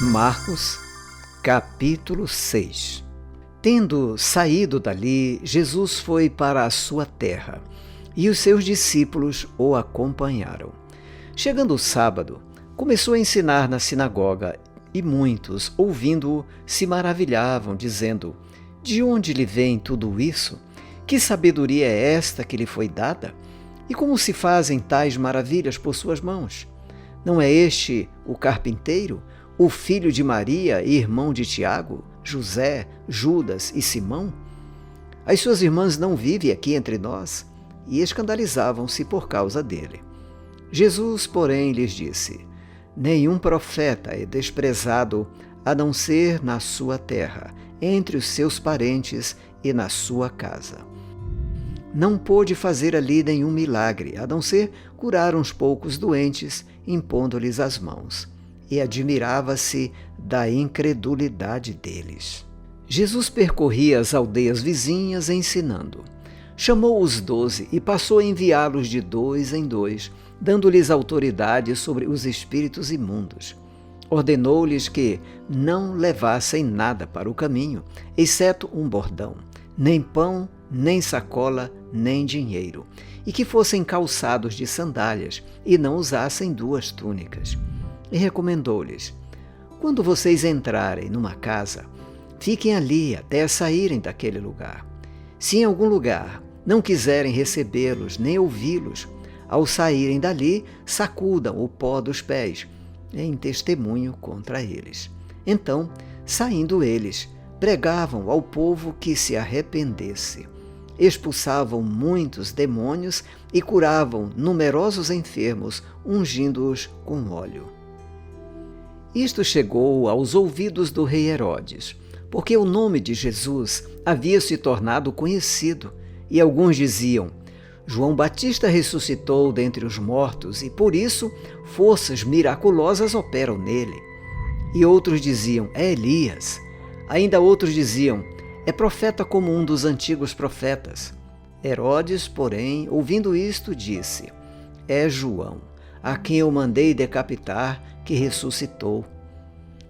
Marcos, capítulo 6. Tendo saído dali, Jesus foi para a sua terra, e os seus discípulos o acompanharam. Chegando o sábado, começou a ensinar na sinagoga, e muitos, ouvindo-o, se maravilhavam, dizendo: De onde lhe vem tudo isso? Que sabedoria é esta que lhe foi dada? E como se fazem tais maravilhas por suas mãos? Não é este o carpinteiro, o filho de Maria e irmão de Tiago, José, Judas e Simão? As suas irmãs não vivem aqui entre nós? E escandalizavam-se por causa dele. Jesus, porém, lhes disse: Nenhum profeta é desprezado a não ser na sua terra, entre os seus parentes e na sua casa. Não pôde fazer ali nenhum milagre, a não ser curar uns poucos doentes, impondo-lhes as mãos. E admirava-se da incredulidade deles. Jesus percorria as aldeias vizinhas ensinando. Chamou os 12 e passou a enviá-los de 2 em 2, dando-lhes autoridade sobre os espíritos imundos. Ordenou-lhes que não levassem nada para o caminho, exceto um bordão, nem pão, nem sacola, nem dinheiro, e que fossem calçados de sandálias e não usassem 2 túnicas. E recomendou-lhes: Quando vocês entrarem numa casa, fiquem ali até saírem daquele lugar. Se em algum lugar não quiserem recebê-los nem ouvi-los, ao saírem dali, sacudam o pó dos pés, em testemunho contra eles. Então, saindo eles, pregavam ao povo que se arrependesse. Expulsavam muitos demônios e curavam numerosos enfermos, ungindo-os com óleo. Isto chegou aos ouvidos do rei Herodes, porque o nome de Jesus havia se tornado conhecido, e alguns diziam: João Batista ressuscitou dentre os mortos e, por isso, forças miraculosas operam nele. E outros diziam: É Elias. Ainda outros diziam: É profeta como um dos antigos profetas. Herodes, porém, ouvindo isto, disse: É João, a quem eu mandei decapitar, que ressuscitou.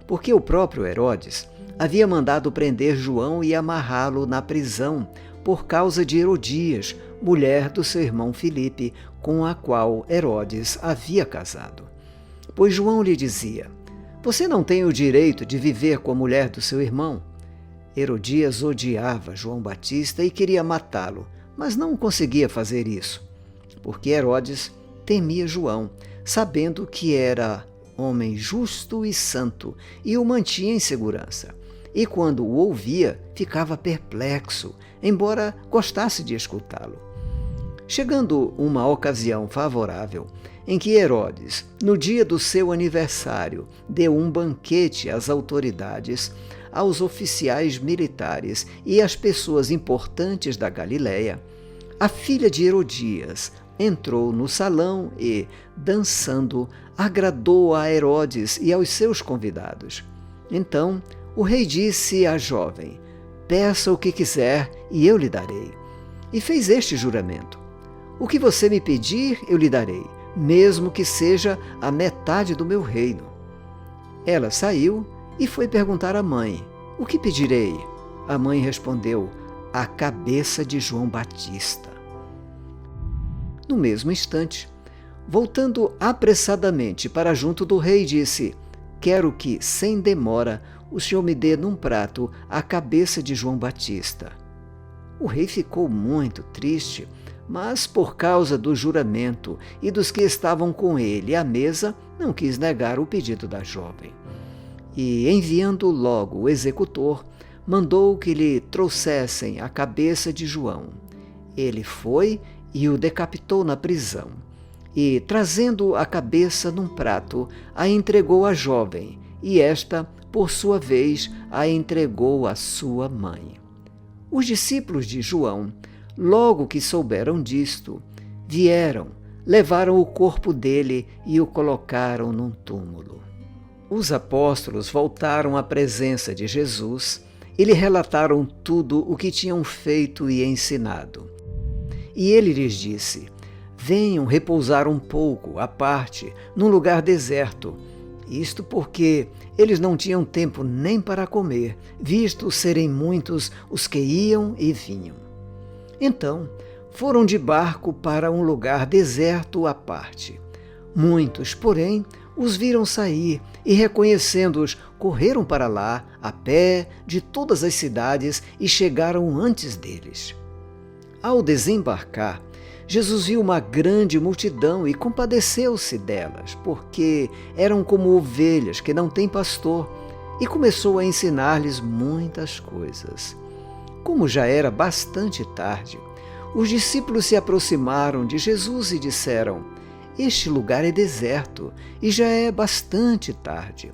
Porque o próprio Herodes havia mandado prender João e amarrá-lo na prisão por causa de Herodias, mulher do seu irmão Filipe, com a qual Herodes havia casado. Pois João lhe dizia: Você não tem o direito de viver com a mulher do seu irmão. Herodias odiava João Batista e queria matá-lo, mas não conseguia fazer isso, porque Herodes temia João, sabendo que era homem justo e santo, e o mantinha em segurança. E quando o ouvia, ficava perplexo, embora gostasse de escutá-lo. Chegando uma ocasião favorável, em que Herodes, no dia do seu aniversário, deu um banquete às autoridades, aos oficiais militares e às pessoas importantes da Galiléia, a filha de Herodias entrou no salão e, dançando, agradou a Herodes e aos seus convidados. Então, o rei disse à jovem: Peça o que quiser e eu lhe darei. E fez este juramento: O que você me pedir, eu lhe darei, mesmo que seja a metade do meu reino. Ela saiu e foi perguntar à mãe: O que pedirei? A mãe respondeu: A cabeça de João Batista. No mesmo instante, voltando apressadamente para junto do rei, disse: Quero que, sem demora, o senhor me dê num prato a cabeça de João Batista. O rei ficou muito triste, mas por causa do juramento e dos que estavam com ele à mesa, não quis negar o pedido da jovem. E, enviando logo o executor, mandou que lhe trouxessem a cabeça de João. Ele foi e o decapitou na prisão. E, trazendo a cabeça num prato, a entregou à jovem, e esta, por sua vez, a entregou à sua mãe. Os discípulos de João, logo que souberam disto, vieram, levaram o corpo dele e o colocaram num túmulo. Os apóstolos voltaram à presença de Jesus e lhe relataram tudo o que tinham feito e ensinado. E ele lhes disse: Venham repousar um pouco, à parte, num lugar deserto. Isto porque eles não tinham tempo nem para comer, visto serem muitos os que iam e vinham. Então, foram de barco para um lugar deserto à parte. Muitos, porém, os viram sair e, reconhecendo-os, correram para lá, a pé, de todas as cidades e chegaram antes deles. Ao desembarcar, Jesus viu uma grande multidão e compadeceu-se delas, porque eram como ovelhas que não têm pastor, e começou a ensinar-lhes muitas coisas. Como já era bastante tarde, os discípulos se aproximaram de Jesus e disseram: "Este lugar é deserto e já é bastante tarde.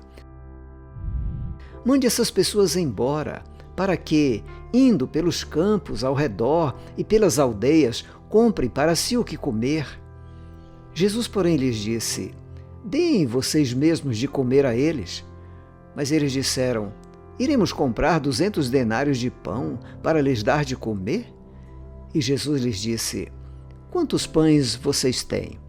Mande essas pessoas embora, para que, indo pelos campos ao redor e pelas aldeias, comprem para si o que comer." Jesus, porém, lhes disse: "Deem vocês mesmos de comer a eles." Mas eles disseram: "Iremos comprar 200 denários de pão para lhes dar de comer?" E Jesus lhes disse: "Quantos pães vocês têm?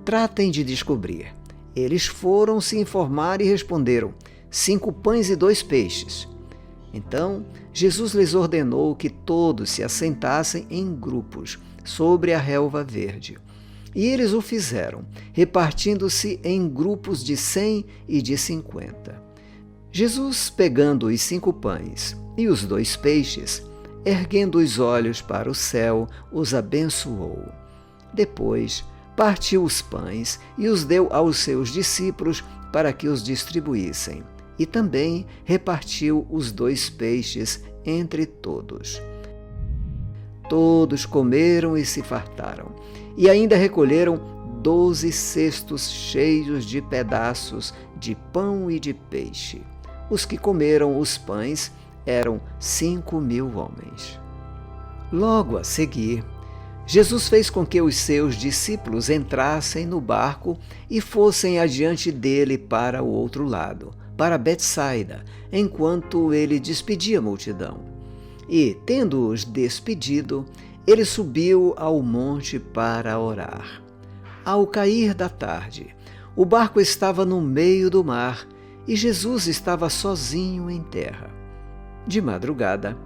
Tratem de descobrir." Eles foram se informar e responderam: 5 pães e 2 peixes. Então Jesus lhes ordenou que todos se assentassem em grupos sobre a relva verde. E eles o fizeram, repartindo-se em grupos de 100 e de 50. Jesus, pegando os 5 pães e os 2 peixes, erguendo os olhos para o céu, os abençoou. Depois, partiu os pães e os deu aos seus discípulos para que os distribuíssem. E também repartiu os 2 peixes entre todos. Todos comeram e se fartaram, e ainda recolheram 12 cestos cheios de pedaços de pão e de peixe. Os que comeram os pães eram 5.000 homens. Logo a seguir, Jesus fez com que os seus discípulos entrassem no barco e fossem adiante dele para o outro lado, para Betsaida, enquanto ele despedia a multidão. E, tendo-os despedido, ele subiu ao monte para orar. Ao cair da tarde, o barco estava no meio do mar e Jesus estava sozinho em terra. De madrugada,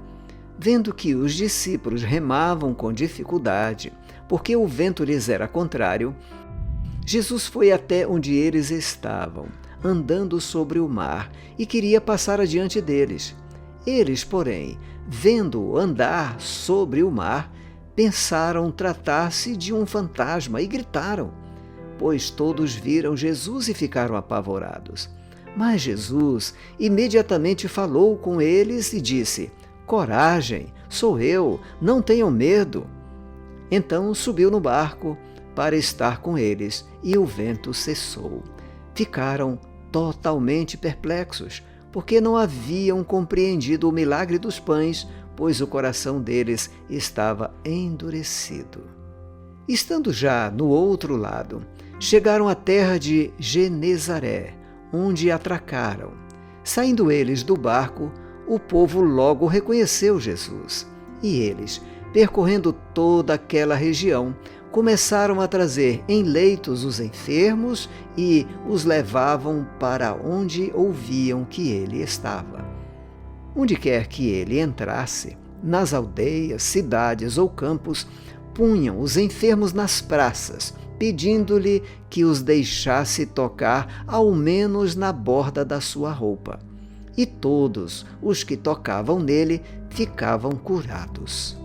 vendo que os discípulos remavam com dificuldade, porque o vento lhes era contrário, Jesus foi até onde eles estavam, andando sobre o mar, e queria passar adiante deles. Eles, porém, vendo-o andar sobre o mar, pensaram tratar-se de um fantasma e gritaram, pois todos viram Jesus e ficaram apavorados. Mas Jesus imediatamente falou com eles e disse: "Coragem, sou eu, não tenham medo." Então subiu no barco para estar com eles, e o vento cessou. Ficaram totalmente perplexos, porque não haviam compreendido o milagre dos pães, pois o coração deles estava endurecido. Estando já no outro lado, chegaram à terra de Genezaré, onde atracaram. Saindo eles do barco, o povo logo reconheceu Jesus, e eles, percorrendo toda aquela região, começaram a trazer em leitos os enfermos e os levavam para onde ouviam que ele estava. Onde quer que ele entrasse, nas aldeias, cidades ou campos, punham os enfermos nas praças, pedindo-lhe que os deixasse tocar ao menos na borda da sua roupa. E todos os que tocavam nele ficavam curados.